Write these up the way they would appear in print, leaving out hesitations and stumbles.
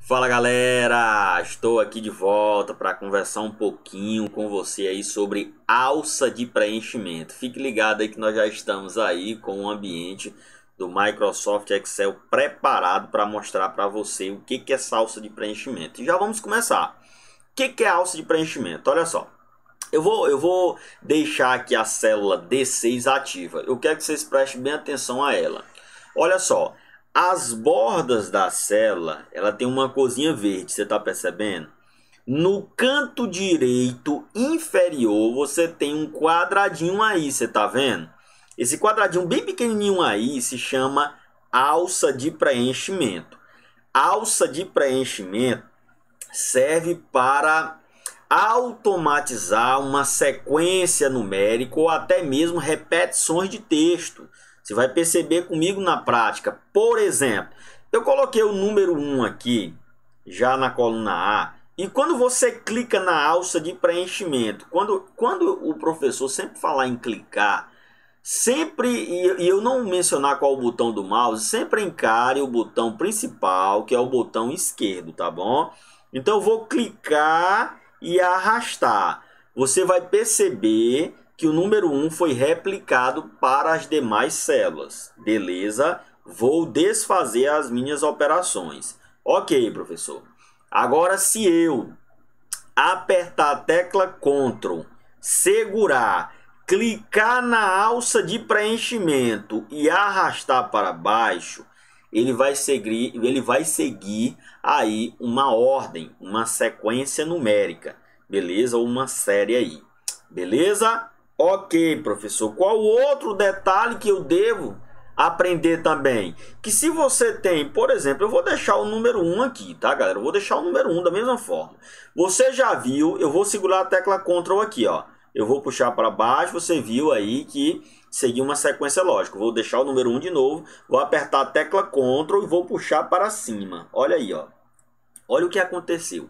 Fala galera, estou aqui de volta para conversar um pouquinho com você aí sobre alça de preenchimento. Fique ligado aí que nós já estamos aí com o ambiente do Microsoft Excel preparado para mostrar para você o que é essa alça de preenchimento. E já vamos começar. O que é alça de preenchimento? Olha só, eu vou deixar aqui a célula D6 ativa. Eu quero que vocês prestem bem atenção a ela. Olha só. As bordas da célula, ela tem uma corzinha verde, você está percebendo? No canto direito inferior, você tem um quadradinho aí, você está vendo? Esse quadradinho bem pequenininho aí se chama alça de preenchimento. Alça de preenchimento serve para automatizar uma sequência numérica ou até mesmo repetições de texto. Você vai perceber comigo na prática. Por exemplo, eu coloquei o número 1 aqui, já na coluna A, e quando você clica na alça de preenchimento, quando o professor sempre falar em clicar, sempre, e eu não mencionar qual o botão do mouse, sempre encare o botão principal, que é o botão esquerdo, tá bom? Então eu vou clicar e arrastar. Você vai perceber que o número 1 foi replicado para as demais células. Beleza? Vou desfazer as minhas operações. Ok, professor. Agora, se eu apertar a tecla Ctrl, segurar, clicar na alça de preenchimento e arrastar para baixo, ele vai seguir aí uma ordem, uma sequência numérica. Beleza? Ou uma série aí. Beleza? Ok, professor. Qual outro detalhe que eu devo aprender também? Que se você tem, por exemplo, eu vou deixar o número 1 aqui, tá, galera? Eu vou deixar o número 1 da mesma forma. Você já viu, eu vou segurar a tecla Ctrl aqui, ó. Eu vou puxar para baixo, você viu aí que seguiu uma sequência lógica. Eu vou deixar o número 1 de novo, vou apertar a tecla Ctrl e vou puxar para cima. Olha aí, ó. Olha o que aconteceu.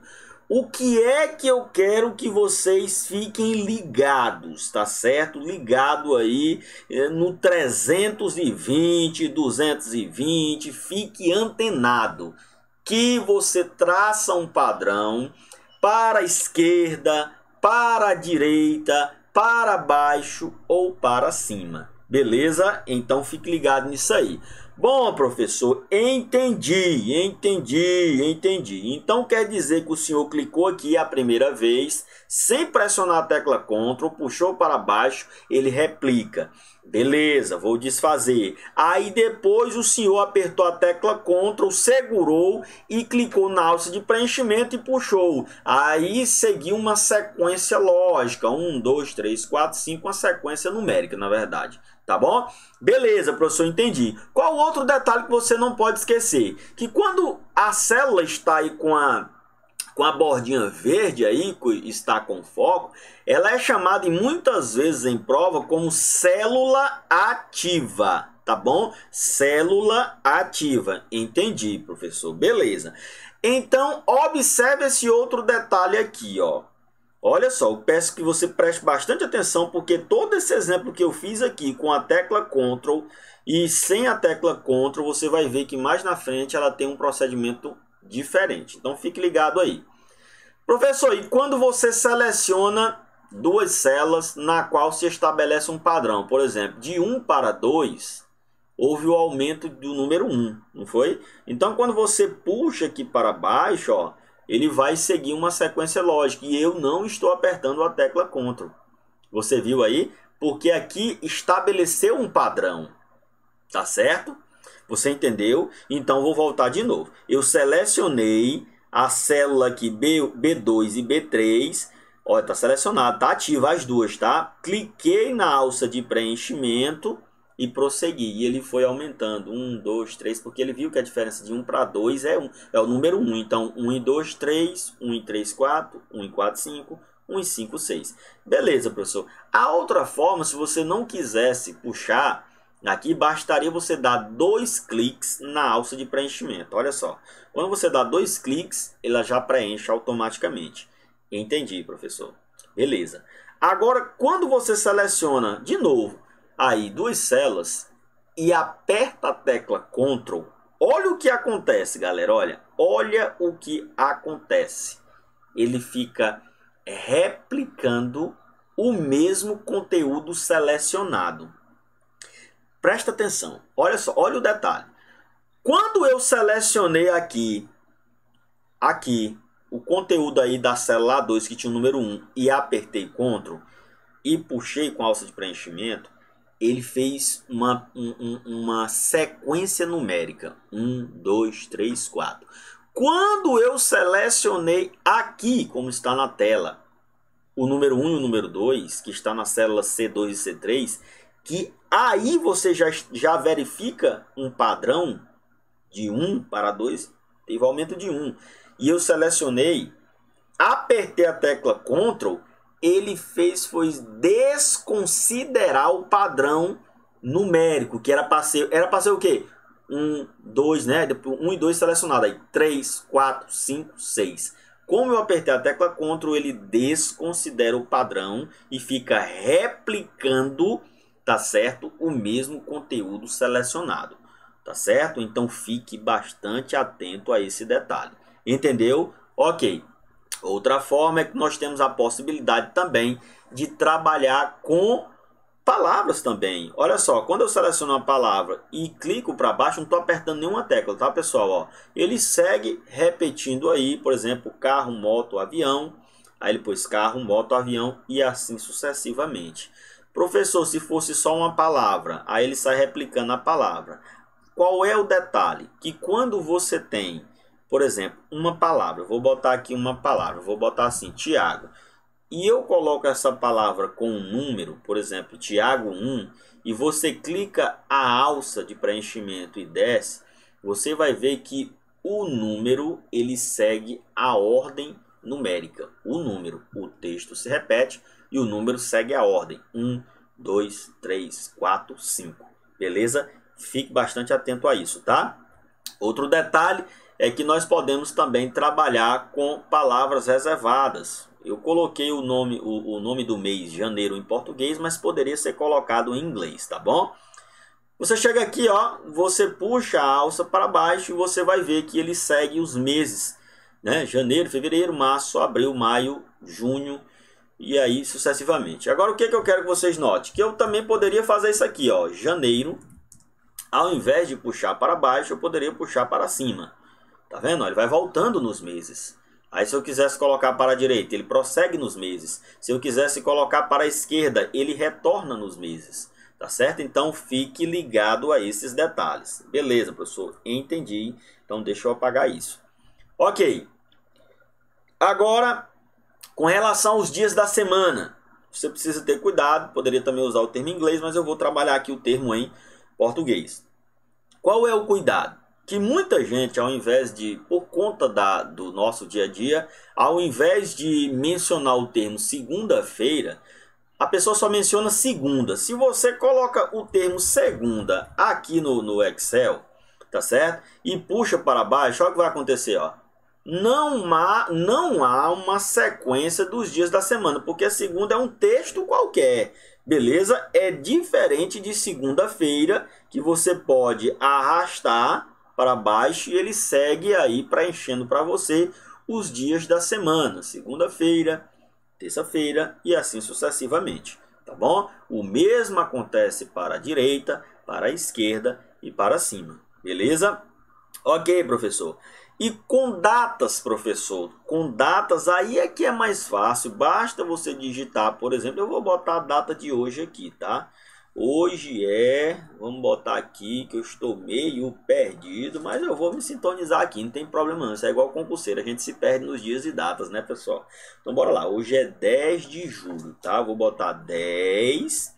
O que é que eu quero que vocês fiquem ligados, tá certo? Ligado aí no 320, 220, fique antenado. Que você traça um padrão para a esquerda, para a direita, para baixo ou para cima. Beleza? Então fique ligado nisso aí. Bom, professor, entendi. Então quer dizer que o senhor clicou aqui a primeira vez, sem pressionar a tecla Ctrl, puxou para baixo, ele replica. Beleza, vou desfazer. Aí depois o senhor apertou a tecla Ctrl, segurou e clicou na alça de preenchimento e puxou. Aí seguiu uma sequência lógica, 1, 2, 3, 4, 5, uma sequência numérica, na verdade. Tá bom? Beleza, professor, entendi. Qual outro detalhe que você não pode esquecer? Que quando a célula está aí com a bordinha verde aí, está com foco, ela é chamada e muitas vezes em prova como célula ativa, tá bom? Célula ativa. Entendi, professor. Beleza. Então, observe esse outro detalhe aqui, ó. Olha só, eu peço que você preste bastante atenção, porque todo esse exemplo que eu fiz aqui com a tecla Ctrl e sem a tecla Ctrl, você vai ver que mais na frente ela tem um procedimento diferente. Então fique ligado aí. Professor, e quando você seleciona duas células na qual se estabelece um padrão, por exemplo, de 1 para 2, houve o aumento do número 1, não foi? Então quando você puxa aqui para baixo, ó, ele vai seguir uma sequência lógica e eu não estou apertando a tecla Ctrl. Você viu aí? Porque aqui estabeleceu um padrão, tá certo? Você entendeu? Então vou voltar de novo. Eu selecionei a célula aqui B2 e B3. Olha, tá selecionado, tá ativa as duas, tá? Cliquei na alça de preenchimento e prossegui. E ele foi aumentando. 1, 2, 3, porque ele viu que a diferença de 1 para 2 é o número 1. Então, 1 e 2, 3, 1 e 3, 4, 1 e 4, 5, 1 e 5, 6. Beleza, professor. A outra forma, se você não quisesse puxar, aqui bastaria você dar 2 cliques na alça de preenchimento. Olha só. Quando você dá 2 cliques, ela já preenche automaticamente. Entendi, professor. Beleza. Agora, quando você seleciona de novo aí duas células e aperta a tecla Ctrl, Olha o que acontece, galera. Olha o que acontece. Ele fica replicando o mesmo conteúdo selecionado. Presta atenção. Olha só, olha o detalhe. Quando eu selecionei aqui o conteúdo aí da célula A2 que tinha o número 1 e apertei Ctrl e puxei com a alça de preenchimento, ele fez uma sequência numérica. 1, 2, 3, 4. Quando eu selecionei aqui, como está na tela, o número 1 e o número 2, que está na célula C2 e C3, que aí você já verifica um padrão de 1 para 2, teve aumento de 1. E eu selecionei, apertei a tecla Ctrl, ele foi desconsiderar o padrão numérico, que era para ser o quê? 1, 2, né? 1 e 2 selecionado, aí 3, 4, 5, 6. Como eu apertei a tecla Ctrl, ele desconsidera o padrão e fica replicando, tá certo? O mesmo conteúdo selecionado, tá certo? Então fique bastante atento a esse detalhe. Entendeu? Ok. Outra forma é que nós temos a possibilidade também de trabalhar com palavras também. Olha só, quando eu seleciono uma palavra e clico para baixo, não estou apertando nenhuma tecla, tá, pessoal? Ó, ele segue repetindo aí, por exemplo, carro, moto, avião. Aí ele pôs carro, moto, avião e assim sucessivamente. Professor, se fosse só uma palavra, aí ele sai replicando a palavra. Qual é o detalhe? Que quando você tem, por exemplo, uma palavra, eu vou botar aqui uma palavra, vou botar assim, Tiago, e eu coloco essa palavra com um número, por exemplo, Tiago 1, e você clica a alça de preenchimento e desce, você vai ver que o número, ele segue a ordem numérica. O texto se repete e o número segue a ordem. 1, 2, 3, 4, 5. Beleza? Fique bastante atento a isso, tá? Outro detalhe é que nós podemos também trabalhar com palavras reservadas. Eu coloquei o nome do mês janeiro em português, mas poderia ser colocado em inglês, tá bom? Você chega aqui, ó, você puxa a alça para baixo e você vai ver que ele segue os meses, né? Janeiro, fevereiro, março, abril, maio, junho e aí sucessivamente. Agora o que eu quero que vocês notem? Que eu também poderia fazer isso aqui, ó, janeiro, ao invés de puxar para baixo, eu poderia puxar para cima. Tá vendo? Ele vai voltando nos meses. Aí se eu quisesse colocar para a direita, ele prossegue nos meses. Se eu quisesse colocar para a esquerda, ele retorna nos meses. Tá certo? Então fique ligado a esses detalhes. Beleza, professor? Entendi. Então deixa eu apagar isso. Ok. Agora, com relação aos dias da semana, você precisa ter cuidado. Poderia também usar o termo em inglês, mas eu vou trabalhar aqui o termo em português. Qual é o cuidado? Que muita gente, ao invés de, por conta do nosso dia a dia, ao invés de mencionar o termo segunda-feira, a pessoa só menciona segunda. Se você coloca o termo segunda aqui no Excel, tá certo? E puxa para baixo, olha o que vai acontecer, ó. Não há uma sequência dos dias da semana, porque a segunda é um texto qualquer. Beleza? É diferente de segunda-feira, que você pode arrastar para baixo e ele segue aí preenchendo para você os dias da semana. Segunda-feira, terça-feira e assim sucessivamente. Tá bom? O mesmo acontece para a direita, para a esquerda e para cima. Beleza? Ok, professor. E com datas, professor, com datas aí é que é mais fácil, basta você digitar, por exemplo, eu vou botar a data de hoje aqui, tá? Hoje vamos botar aqui que eu estou meio perdido, mas eu vou me sintonizar aqui, não tem problema não, isso é igual concurseiro, a gente se perde nos dias e datas, né, pessoal? Então bora lá, hoje é 10 de julho, tá? Vou botar 10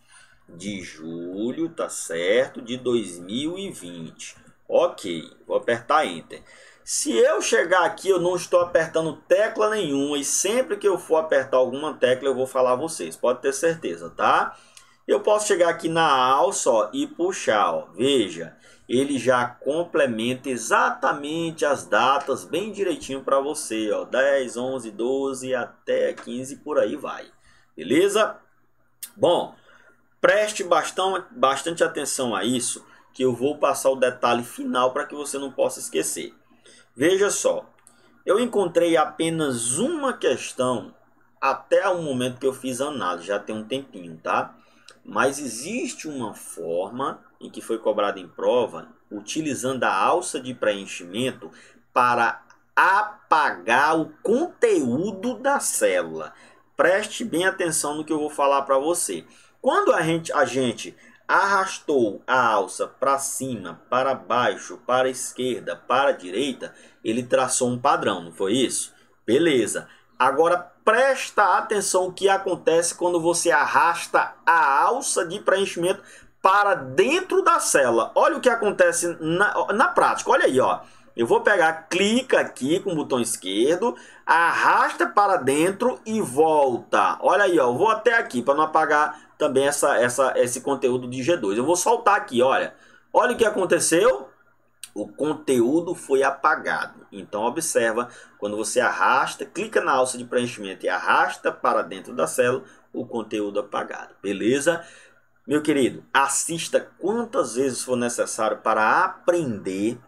de julho, tá certo, de 2020. Ok, vou apertar Enter. Se eu chegar aqui, eu não estou apertando tecla nenhuma e sempre que eu for apertar alguma tecla, eu vou falar a vocês. Pode ter certeza, tá? Eu posso chegar aqui na alça, ó, e puxar, ó. Veja, ele já complementa exatamente as datas bem direitinho para você, ó. 10, 11, 12 até 15, por aí vai. Beleza? Bom, preste bastante atenção a isso, que eu vou passar o detalhe final para que você não possa esquecer. Veja só, eu encontrei apenas uma questão até o momento que eu fiz a análise, já tem um tempinho, tá? Mas existe uma forma em que foi cobrada em prova, utilizando a alça de preenchimento para apagar o conteúdo da célula. Preste bem atenção no que eu vou falar para você. Quando a gente arrastou a alça para cima, para baixo, para a esquerda, para a direita, ele traçou um padrão, não foi isso? Beleza. Agora presta atenção o que acontece quando você arrasta a alça de preenchimento para dentro da célula. Olha o que acontece na prática. Olha aí, ó. Eu vou pegar, clica aqui com o botão esquerdo, arrasta para dentro e volta. Olha aí, ó, eu vou até aqui para não apagar também esse conteúdo de G2. Eu vou soltar aqui, olha. Olha o que aconteceu. O conteúdo foi apagado. Então observa, quando você arrasta, clica na alça de preenchimento e arrasta para dentro da célula, o conteúdo apagado. Beleza? Meu querido, assista quantas vezes for necessário para aprender,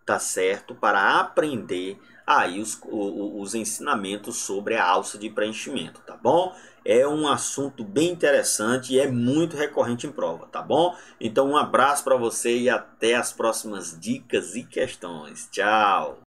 tá certo? Para aprender aí os ensinamentos sobre a alça de preenchimento, tá bom? É um assunto bem interessante e é muito recorrente em prova, tá bom? Então um abraço para você e até as próximas dicas e questões. Tchau!